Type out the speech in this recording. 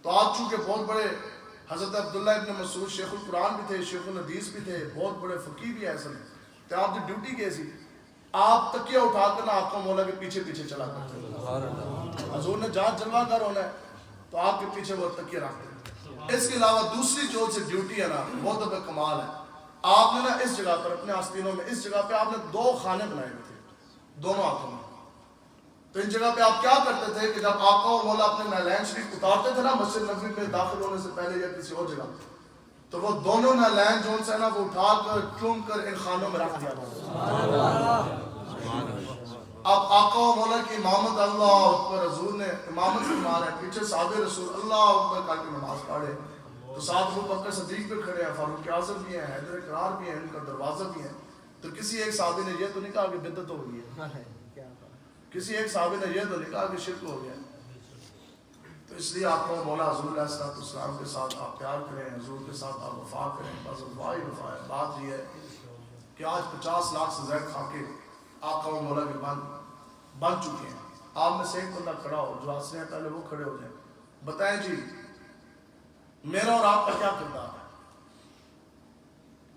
تو آپ چونکہ بہت بڑے حضرت عبداللہ ابن مسعود شیخ القرآن بھی تھے، شیخ الحدیث بھی تھے، بہت بڑے فقیہ بھی ایسے تو آپ کی ڈیوٹی کیسی؟ آپ تکیہ اٹھا کر نہ آقا مولا کے پیچھے پیچھے چلا کرتے ہیں۔ حضور نے جہاں جلوہ گر ہونا ہے تو آپ کے پیچھے وہ تکیہ رکھتے ہیں۔ اس کے علاوہ دوسری جو سے ڈیوٹی ہے نا وہ تو بے کمال ہے۔ آپ نے نا اس جگہ پر اپنے آستینوں میں اس جگہ پہ آپ نے 2 خانے بنائے ہوئے تھے دونوں ہاتھوں میں۔ تو ان جگہ پہ آپ کیا کرتے تھے کہ جب آقا اور مولا اپنے نعلین شریف اتارتے تھے نا مسجد نبوی میں داخل ہونے سے پہلے یا کسی اور جگہ، تو وہ دونوں نعلین جو ان سے نا وہ اٹھا کر چوم کر ان خانوں میں رکھ دیا تھا۔ اب آقا و مولا کی امامت اللہ اکبر، حضور نے امامت فرما رہے ہیں، پیچھے صحابہ رسول اللہ اکبر کر کے نماز پڑھے، تو ساتھ ابو بکر صدیق پہ کھڑے ہیں، فاروق اعظم بھی ہیں، حیدر کرار بھی ہیں، ان کا دروازہ بھی ہے۔ تو کسی ایک صحابی نے یہ تو نہیں کہا کہ بدعت ہو گئی ہے، کسی ایک صحابی نے یہ تو نہیں کہا کہ شرک ہو گیا۔ تو اس لیے آپ کو مولا حضور علیہ السلام کے ساتھ آپ پیار کریں، حضور کے ساتھ آپ وفا کریں، بس وفا ہی وفا ہے۔ بات یہ ہے کہ آج 50 لاکھ سے زائد خاکے آقا و مولا کے بن چکے ہیں۔ آپ میں سے ایک بندہ کھڑا ہو، جو حاصل ہیں پہلے وہ کھڑے ہو جائیں، بتائیں جی میرا اور آپ کا کیا کردار؟